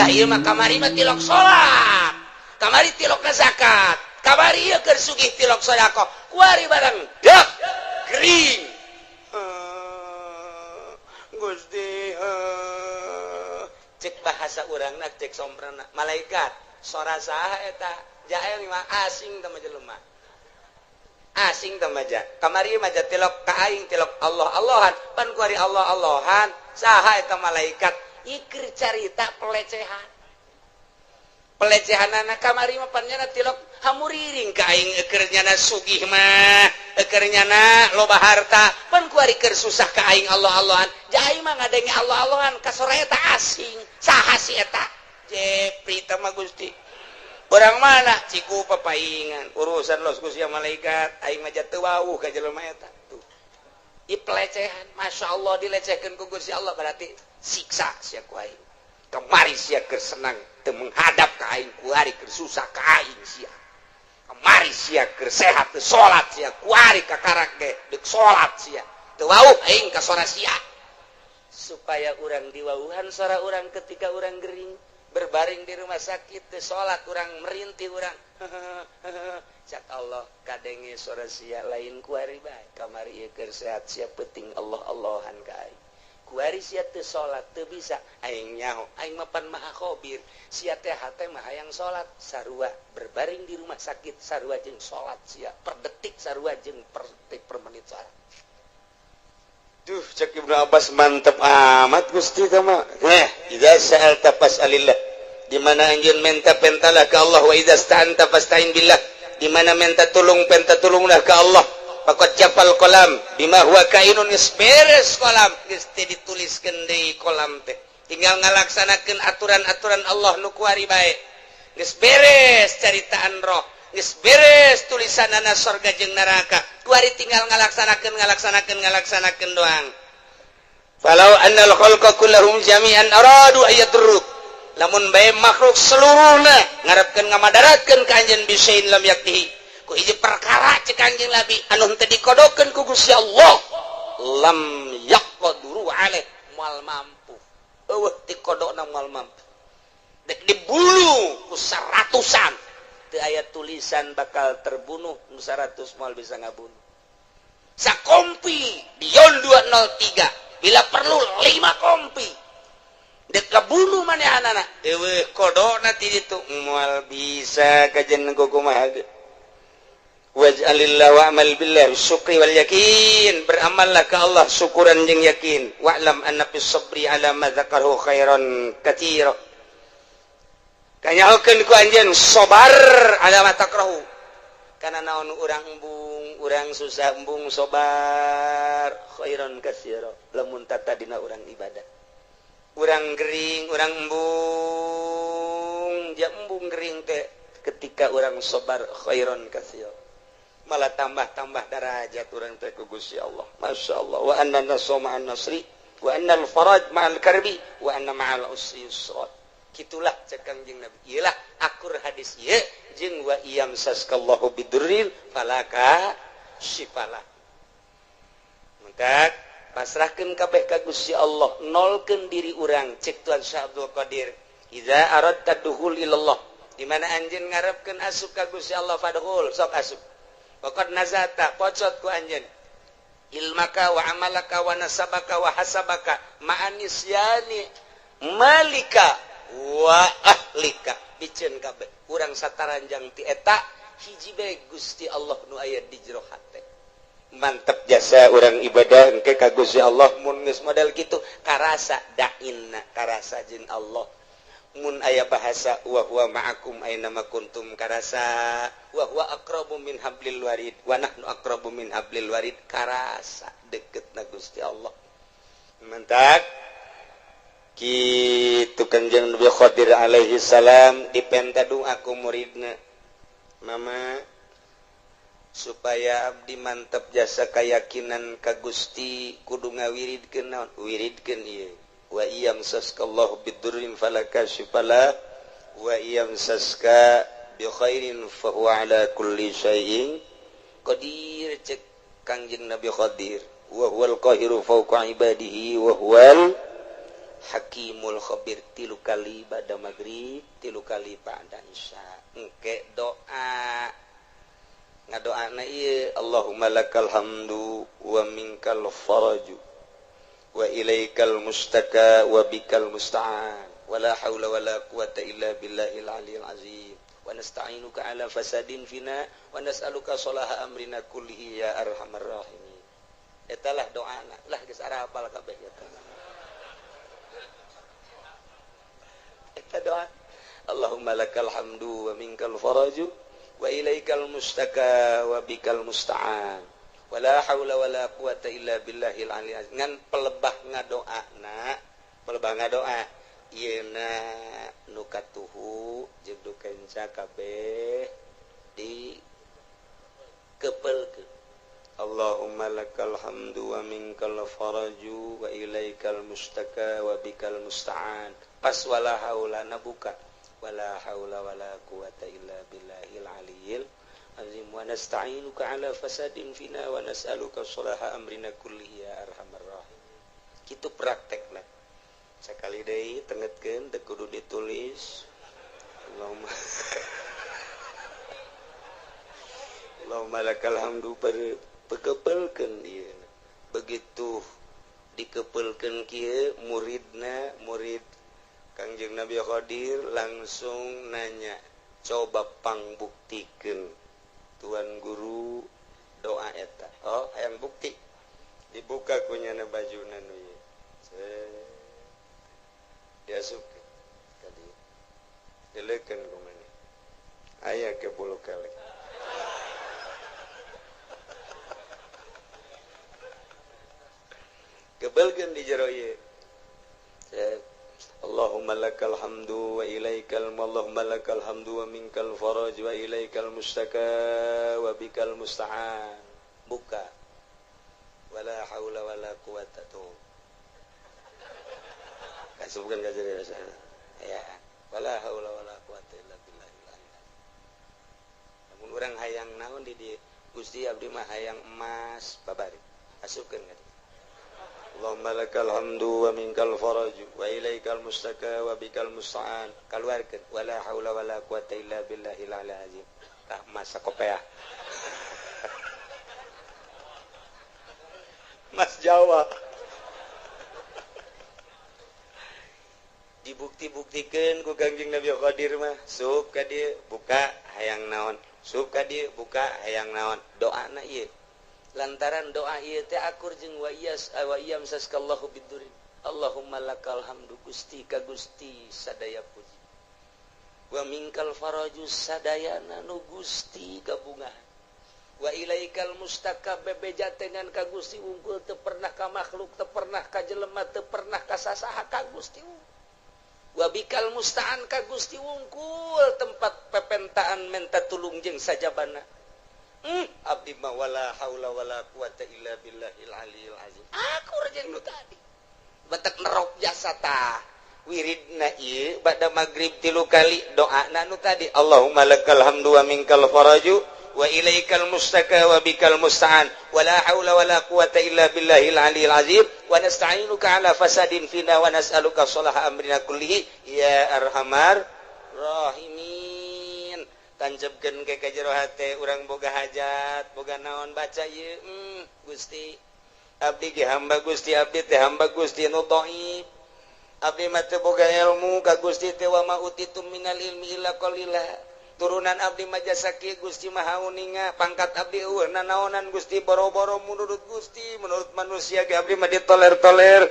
ulah ieu mah kamari mah tilok salat kamari tilok zakat kamari ieu keur sugih tilok sedekah kuari barang dak gering Gusti cek bahasa urangna cek sombrana malaikat sora saha eta jael mah asing teh jelema asing teh maja kamari maja tilok ka aing tilok Allah Allahan pan kuari Allah Allahan saha eta malaikat ikir carita pelecehanana kamari mah pan nyana tilok hamuriring ka aing keur nyana sugih mah keur nyana loba harta pan kuari keur susah ka aing Allah Allahan jai mah ngadenge Allah Allahan ka sora eta asing saha si eta jepri teh mah Gusti urang mana ciku papaingan urusan los ku sia malaikat aing mah teu wauh ka jelema eta tuh ieu pelecehan masyaallah dilecehkeun ku Gusti Allah berarti siksa sia ku aing kamari sia keur senang teu menghadap ka aing kuari keur susah ka aing sia kamari sia keur sehat teu salat sia kuari ka karak ge deuk salat sia teu wauh aing ka sora sia supaya urang diwauhan sora urang ketika urang gering berbaring di rumah sakit teu salat urang merintih urang cak Allah kadenge sora sia lain kuari bae kamari ieu keur sehat sia penting Allah Allahan ka aing kuari sia teu salat teu bisa aing nyaho aing mah pan maha khabir sia teh hate mah hayang salat sarua berbaring di rumah sakit sarua jeung salat sia per detik sarua jeung per detik per menit salat duh cek Ibnu Abbas mantep amat Gusti teh mah idza sa'alta fas'alillah di mana anjeun minta pentalah ka Allah wa idza sta'anta fasta'in billah di mana minta tulung penta tulunglah ka Allah faqad jafal qalam bima huwa kainun isberes qalam geus teh dituliskeun deui qalam teh tinggal ngalaksanakeun aturan-aturan Allah nu kuari bae geus beres caritaan roh geus beres tulisanana surga jeung neraka kuari tinggal ngalaksanakeun doang falau annal khalqa kullahum jami'an aradu ayadruk lamun bae makhluk seluruhna ngarepkeun ngamadaratkeun ka anjeun bisain lam yaktihi ku hiji perkara cek anjeun labi anu teu dikodokeun ku Gusti Allah lam yaqduru alaih moal mampu eueuh dikodona moal mampu dek dibunuh ku saratusan teu aya tulisan bakal terbunuh nu 100 moal bisa ngabunuh sakompi dion 203 bila perlu 5 kompi dek kabunuh manehanana eueuh kodona ti ditu moal bisa kajen kumaha waj'alillahu wa'mal billah syukri wal yakin beramallah ka Allah syukuran jeung yakin wa'lam anna fis sabri ala ma dzakarahu khairan katsira kanyahokeun ku anjeun sabar ala ma takrahu kana naon urang embung urang susah embung sabar khairan katsira lamun tata dina urang ibadah urang gering urang embung ja embung gering teh ketika urang sabar khairan katsira malah tambah-tambah derajat urang teh ku Gusti Allah masyaallah wa anna nasra ma'an nasri wa annal faraj ma'al karbi wa anna ma'al usri yusra kitulah cek Kangjeng Nabi iyalah akur hadis ieu jeung wa iyam saskallahu bidurril falaka syifalah muntak pasrahkeun kabeh ka Gusti Allah nolkeun diri urang cek Tuan Syekh Abdul Qadir idza aradta duhul ilallah di mana anjeun ngarepkeun asup ka Gusti Allah fadhul sok asup pokot nazata pocot ku anjeun ilmaka wa amalaka wa nasabaka wa hasabaka ma'anisyani malika wa ahlika biceun kabeh urang sataranjang ti eta hiji bae Gusti Allah nu aya di jero hate mantep jasa urang ibadah engke ka Gusti Allah mun geus model kitu karasa dainna karasa jeung Allah mun aya bahasa wa huwa ma'akum aina ma kuntum karasa wa huwa aqrabu min hablil warid wa nahnu aqrabu min hablil warid karasa deketna Gusti Allah mantap kitu Kanjeng Nabi Khadir alaihi salam dipenta doa ku muridna mama supaya abdi mantep jasa keyakinan ka Gusti kudu ngawiridkeun naon wiridkeun ieu wa iyam saskallahu bidurrin falakashifala wa iyam saska bi khairin fa huwa ala kulli syai'in qadir cek Kanjeng Nabi Khadir wa huwal qahiru fawqa ibadihi wa huwal Hakimul khabir 3 kali ba'da maghrib 3 kali ba'da isya engke doa ngadoana ieu Allahumma lakal hamdu wa minkal faraju wa ilaikal mustaka wa bikal musta'an wala haula wala quwata illa billahil aliyil azim wa nasta'inuka ala fasadin fina wa nas'aluka salaha amrina kullihi ya arhamar rahimin etalah doana lah geus ara hafal kabeh eta doa Allahumma lakal hamdu wa minkal faraju wa ilaikal mustaka wa bikal musta'an wala haula wala quwata illa billahil aliyil azim ngan pelebah ngadoa yeuna nukatuhu jeung dukenca kabeh di kepelkeun Allahumma lakal hamdu wa minkal faraju wa ilaikal mustaka wa bikal musta'an pas wala haula nabuka wala haula wala quwata illa billahil aliyil azim wa nasta'inuka ala fasadin fina wa nas'aluka salaha amrina kullihi ya arhamar rahim kitu praktekna sakali deui tengetkeun teu kudu ditulis Allahumma lakal hamdu pekepelkeun ieu begitu dikepelkeun kieu murid Kangjeng Nabi Khadir langsung nanya coba pangbuktikeun Tuan Guru doa eta hayang bukti dibuka kunyana bajuna nu ieu diasupkeun ka dieu dileukeun ku maneh aya ke 10 kali kebelkeun di jero ieu Allahumma lakal hamdu wa ilaikal Allahumma lakal hamdu wa minkal faraj wa ilaikal mustaka wa bikal musta'an buka wala haula wala quwata tuh kasubkeun ka jero ya wala haula wala quwata illa billahil aliyil lamun urang hayang naon di dieu Gusti abdi mah hayang emas babari asupkeun ka dieu Allahumma lakal hamdu wa minkal faraju wa ilaikal mustaka wa bikal musta'an kaluarkeun wala haula wala quwata illa billahil aliyil azim tah masa kopeah Mas Jawa dibukti-buktikeun ku Kangjeng Nabi Khadir mah sup ka dieu buka hayang naon sup ka dieu buka hayang naon doana ieu lantaran doa ieu teh akur jeung wa iyam saskallahu bidurin Allahumma lakal hamdu Gusti ka Gusti sadaya puji wa minkal faraju sadayana nu Gusti gabungan wa ilaikal mustaka bebejatengan ka Gusti unggul teu pernah ka makhluk teu pernah ka jelema teu pernah ka sasaha ka Gusti wa bikal musta'an ka Gusti unggul tempat pepentaan menta tulung jeung sajabana abdi ma wala haula wala quwata illa billahil aliyil azim akur jeung nu tadi batak nerok jasa tah wiridna ieu ba'da maghrib 3 kali doana nu tadi Allahumma lakal hamdu wa minkal faraju wa ilaikal mustaka wa bikal musta'an wala haula wala quwata illa billahil aliyil azim wa nasta'inuka ala fasadin fina wa nas'aluka salaha amrina kullihi ya arhamar rahimin tancapkeun ke jero hate urang boga hajat boga naon baca ieu Gusti abdi ge hamba Gusti abdi teh hamba Gusti nu dhaif abdi mah teu boga ilmu ka Gusti teh wa ma utitum minal ilmi illa qalila turunan abdi mah jasa kieu Gusti mah hauninga pangkat abdi eueuh nanaonan Gusti boro-boro menurut Gusti menurut manusia ge abdi mah ditoler-toler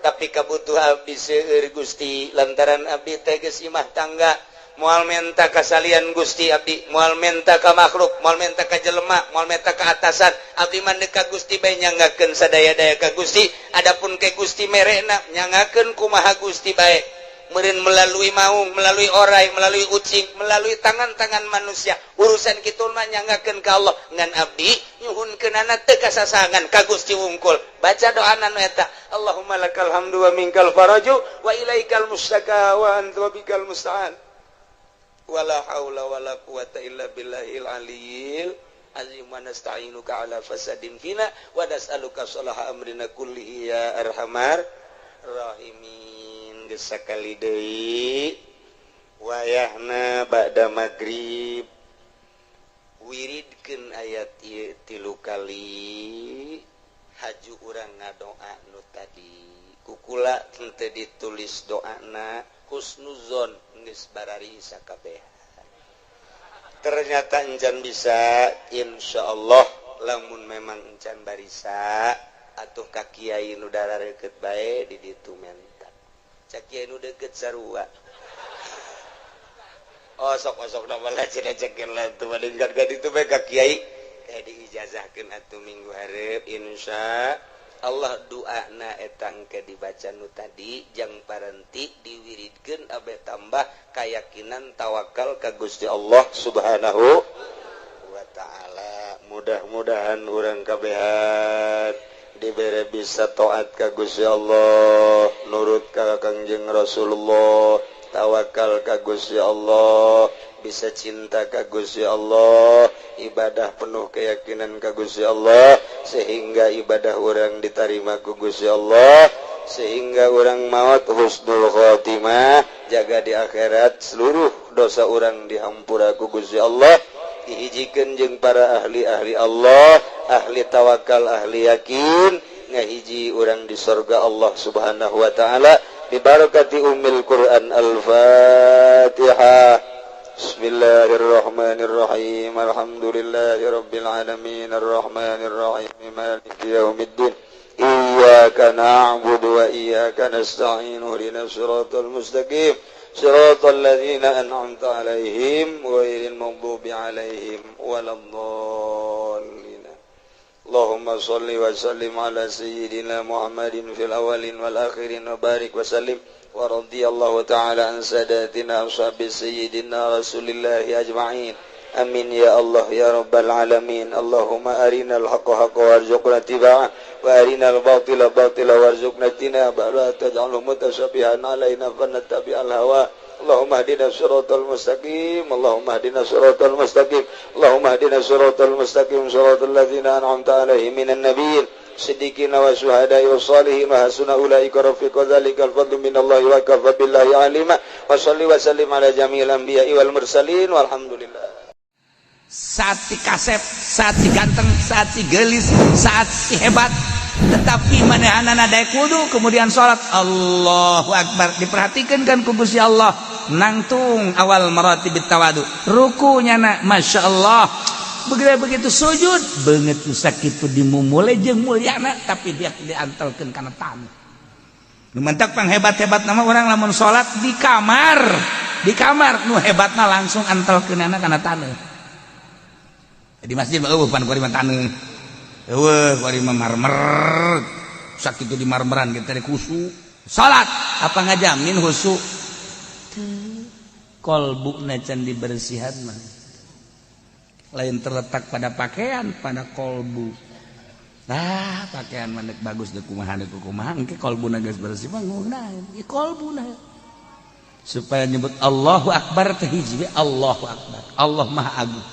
tapi kabutuhan abdi seueur Gusti lantaran abdi teh geus imah tangga moal menta kasalian Gusti abdi moal menta ka makhluk moal menta ka jelema moal menta ka atasan abdi mah ka Gusti bae nyangakeun sadaya-daya ka Gusti adapun ke Gusti merena nyangakeun kumaha Gusti bae meureun melalui maung melalui orai melalui ucing melalui tangan-tangan manusia urusan kitu mah nyangakeun ka Allah ngan abdi nyuhunkeunana teu kasasangan ka Gusti wungkul baca doana nu eta Allahumma lakal hamdu wa minkal faraju wa ilaikal mustaka wa anta bikal musta'an wala haula wala quwata illa billahil aliyil azim wa nasta'inuka ala fasadin fina wa nas'aluka salaha amrina kullihi ya arhamar rahimin geus sakali deui wayahna ba'da magrib wiridkeun ayat ieu 3 kali haju urang ngadoa nu tadi kukula teu ditulis doana husnuzon geus barari sakabehan ternyata encan bisa insyaallah lamun memang encan barisa atuh ka kiai nu darareukeut bae di ditu mentak cak kiai nu deukeut sarua osok-osok na bala cenah-cekeun lah teu madingkat ka ditu bae ka kiai diijazahkeun atuh minggu hareup insya Allah doana eta engke dibaca nu tadi jang parenti diwiridkeun abe tambah kayakinan tawakal ka Gusti Allah Subhanahu wa taala. Mudah-mudahan urang kabehan dibere bisa taat ka Gusti Allah, nurut ka Kangjeng Rasulullah, tawakal ka Gusti Allah, bisa cinta ka Gusti Allah, ibadah penuh keyakinan ka Gusti Allah sehingga ibadah orang diterima ku Gusti Allah, sehingga orang maut husnul khotimah, jaga di akhirat seluruh dosa orang dihampura ku Gusti Allah, dihijikeun jeung para ahli-ahli Allah, ahli tawakal, ahli yakin, ngahiji orang di surga Allah Subhanahu wa taala bi barakati ummil Quran. Al-Fatihah. Bismillahirrahmanirrahim. Alhamdulillahirabbil alamin arrahmanir rahim maliki yaumiddin. Iyyaka na'budu wa iyyaka nasta'in. Ihdinas siratal mustaqim. Siratal ladzina an'amta 'alaihim ghairil maghdubi 'alaihim waladdallin. Allahumma shalli wa sallim ala sayyidina Muhammadin fil awwalin wal akhirin wa barik wa sallim wa radhiyallahu ta'ala an sadatina ashabi sayyidina Rasulillahi ajma'in. Amin ya Allah ya rabbal alamin. Allahumma arinal haqqa haqqan warzuqna ittiba'ah wa arinal batila batila warzuqna ijtinabah la taj'alhu mutashabihan alaina fanattabi'al hawa. Allahumma hdina siratal mustaqim. Allahumma hdina siratal mustaqim. Allahumma hdina siratal mustaqim siratal ladzina an'amta 'alaihim minan nabiyyin siddiqina wa syuhada'i was shalihin wa hasuna ulaika rafiqa dzalikal fadlu minallahi wa kafa billahi alima. Wa shalli wa sallim ala jami'il anbiya'i wal mursalin walhamdulillah. Saat si kasep, saat si ganteng, saat si gelis, saat si hebat, tetapi manehanana daek wudu kemudian sholat Allahu Akbar, diperhatikan kan ku Gusti Allah nangtung awal maratibit tawadu rukunya na Masya Allah begitu sujud banget susah kitu dimumule jeung mulyana tapi dia diantelkeun kana tamu nu mentak pang hebat-hebat nama orang lamun sholat di kamar nu hebatna langsung antelkeunana kana taneuh di masjid mah pan kuari mah taneuh kuari mah marmer sakitu di marmeran kita di khusu salat apa ngajamin khusu kolbuna can dibersihan mah lain terletak pada pakaian pada kolbu pakaian mana bagus deh kumaha engke kolbuna geus bersih mah ngunaheun ieu kolbuna supaya nyebut Allahu Akbar teh hiji Allahu Akbar Allah Maha Agung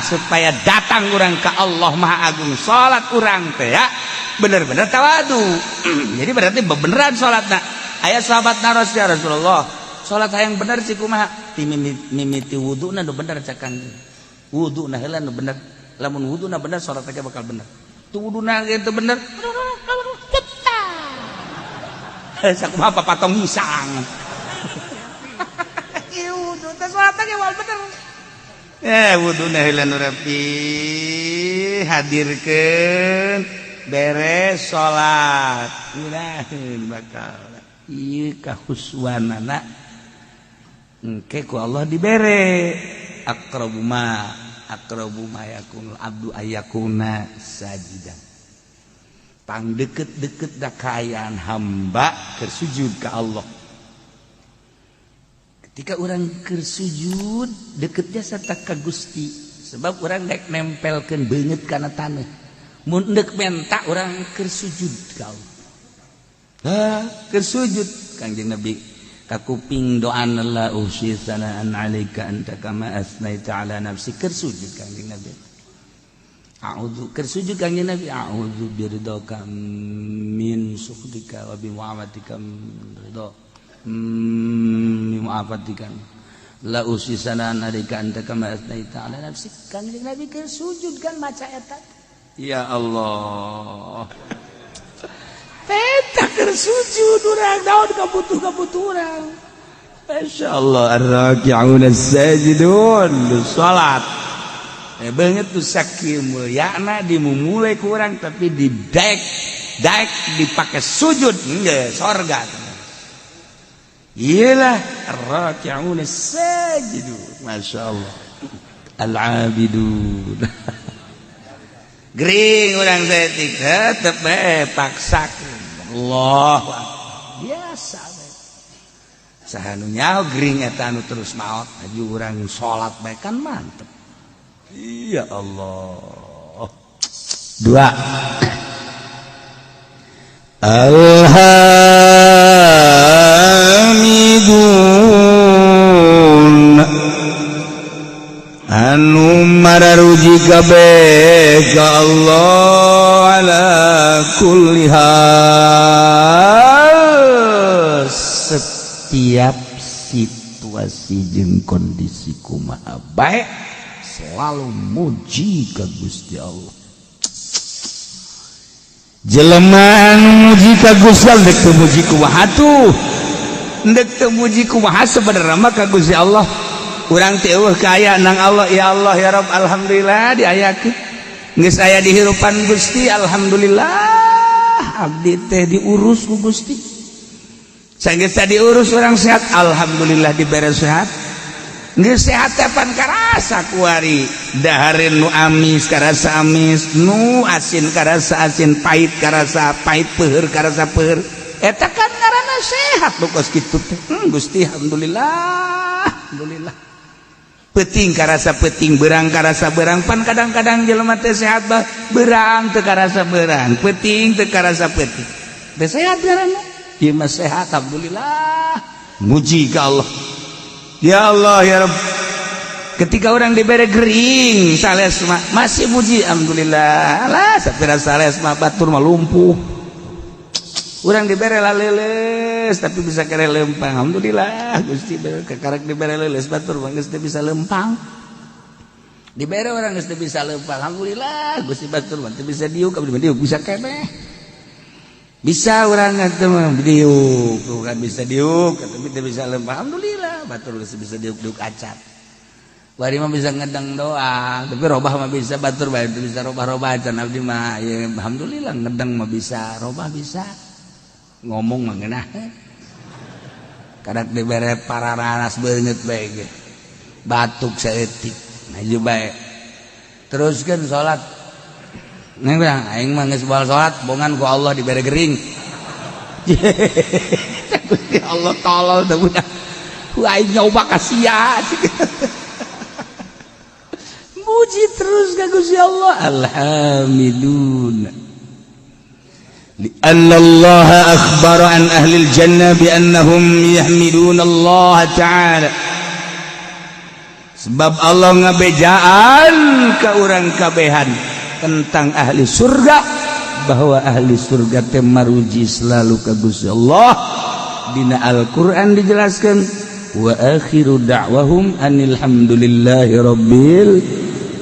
supaya datang orang ke Allah Maha Agung salat orang teh ya bener-bener tawadu jadi berarti beneran salatna aya sahabatna Rasulullah salat hayang bener sih kumaha ti mimiti wuduna nu bener cakan wuduna heula nu bener lamun wuduna bener salat teh bakal bener tu wuduna ge teu bener sakumaha papatong hisang ieu wudu teh salat teh wal bener wuduna heula nu rapi hadirkeun beres salat mudahan bakal ieu kahuswanana engke ku Allah dibere aqrabu ma yakunul abdu ayakuna sajidan pang deket-deket da kaayaan hamba keur sujud ka Allah. Ketika orang kersujud deketnya serta ka Gusti sebab orang dek nempelkeun beungeut kana taneuh mun deuk menta orang kersujud ka Allah kersujud Kangjeng Nabi ka kuping doana la usi sanaan alaika anta kama asnaita ala nafsi kersujud Kangjeng Nabi a'udzu kersujud Kangjeng Nabi a'udzu biridaka min sukhdika wa bi mu'afatika ridha mu'afatika la usisana narika anta kama asnaita ala nafsik. Kanjeng Nabi keur sujud kan maca eta. Ya Allah. Eta keur sujud urang daun kabutuh urang. Masyaallah ar-raki'un as-sajidun salat. Banget tuh saking mulyana dimulai kurang tapi di daek dipakai sujud enggak sorga. Iyalah ar-raki'un as-sajidun. Masyaallah. Al-abidun. Gering urang setik tetep paksakeun. Allahu akbar. Biasa bae. Saha nu nyaho gering eta anu terus maot aju urang salat bae kan mantep. Ya Allah. 2 Alhamidun anu mararuji kabeh ka Allah ala kulli hal setiap situasi jeung kondisi kumaha bae selalu muji ka Gusti Allah. Jelema anu muji ka Gusti Allah dek teu muji kumaha atuh. Dek teu muji kumaha sebenarnya mah ka Gusti Allah. Urang teh eueuh ka aya nang Allah ya Allah ya Rabb alhamdulillah diayakeun. Geus aya di hirupan Gusti alhamdulillah. Abdi teh diurus ku Gusti. Sanggeus diurus urang sehat alhamdulillah dibere sehat. Geus sehat tepan karasa kuari dahareun nu amis karasa amis nu asin karasa asin pahit karasa pahit peuheur karasa peuheur eta kan ngaranna sehat bokos kitu teh Gusti alhamdulillah peuting karasa peuting beurang karasa beurang pan kadang-kadang jelema teh sehat bah beurang teu karasa beurang peuting teu karasa peuting teh sehat ngaranna ieu mah sehat alhamdulillah muji ka Allah. Ya Allah ya Rabb. Ketika orang diberi gering sales mah masih muji alhamdulillah. Lah sapira sales mah batur mah lumpuh. Urang diberi laleles tapi bisa kere lempang alhamdulillah. Gusti kekarek diberi laleles batur mah geus teu bisa lempang. Diberi orang geus teu bisa lempang alhamdulillah. Gusti batur mah teu bisa diuk abdi mah diuk bisa keneh. Bisa orang atuh mah diuk, bukan bisa diuk, tapi teu bisa lempang alhamdulillah. Batur geus bisa diuk-diuk acat. Bari mah bisa ngedeng doang, tapi robah mah bisa batur bae teu bisa robah-robah acan abdi mah ya alhamdulillah ngedeng mah bisa, robah bisa. Ngomong mah ngeunah. Kadak dibere pararanas beungeut bae ge. Batuk saeutik, maju bae. Teruskeun salat. Neng bilang, aing mah geus baal salat, bongan ku Allah dibere gering. Gusti Allah tolol teh budak. Ku aing nyoba ka sia. Muji terus ka Gusti Allah. Alhamdulillah. Li'anna Allah akhbara an ahli al-jannah bi annahum yahmiduna Allah ta'ala. Sebab Allah ngabejaan ka urang kabehan tentang ahli surga bahwa ahli surga teh maruji selalu ka Gusti Allah. Dina Al-Qur'an dijelaskan wa akhiru da'wahum anil hamdulillahi rabbil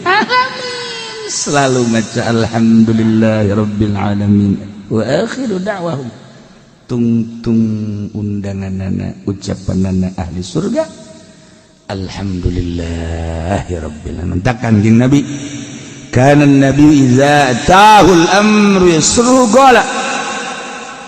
alamin. Selalu maca alhamdulillahi rabbil alamin. Wa akhiru da'wahum tung undanganana ucapanana ahli surga alhamdulillahi rabbil alamin. Takkan jeung Nabi kana Nabi idza atahul amru yasruhu qala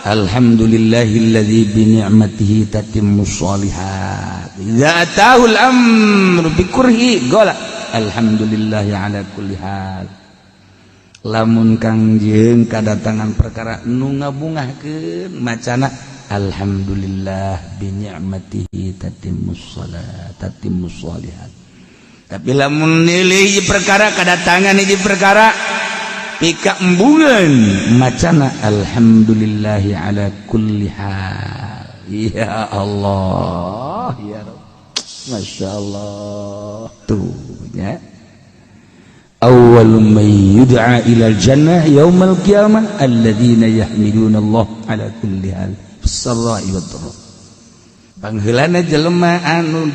alhamdulillahilladzi bi ni'matihi tatimmus shalihat. Idza atahul amru bi kurhi qala alhamdulillahi ala kulli hal. Lamun kangjeng kadatangan perkara nu ngabungahkeun macana alhamdulillah bi ni'matihi tatimmus shalihat. Tapi lamun nilai perkara kadatangan hiji perkara pika embungan macana alhamdulillahi ala kulli hal. Ya Allah ya Rabb. Masya Allah tuh ya. awwalu may yud'a ilal jannah yaumal qiyamah alladzina yahmiduna Allah ala kulli hal bis-sarra'i wad-dharra. Pangheulana jelema anu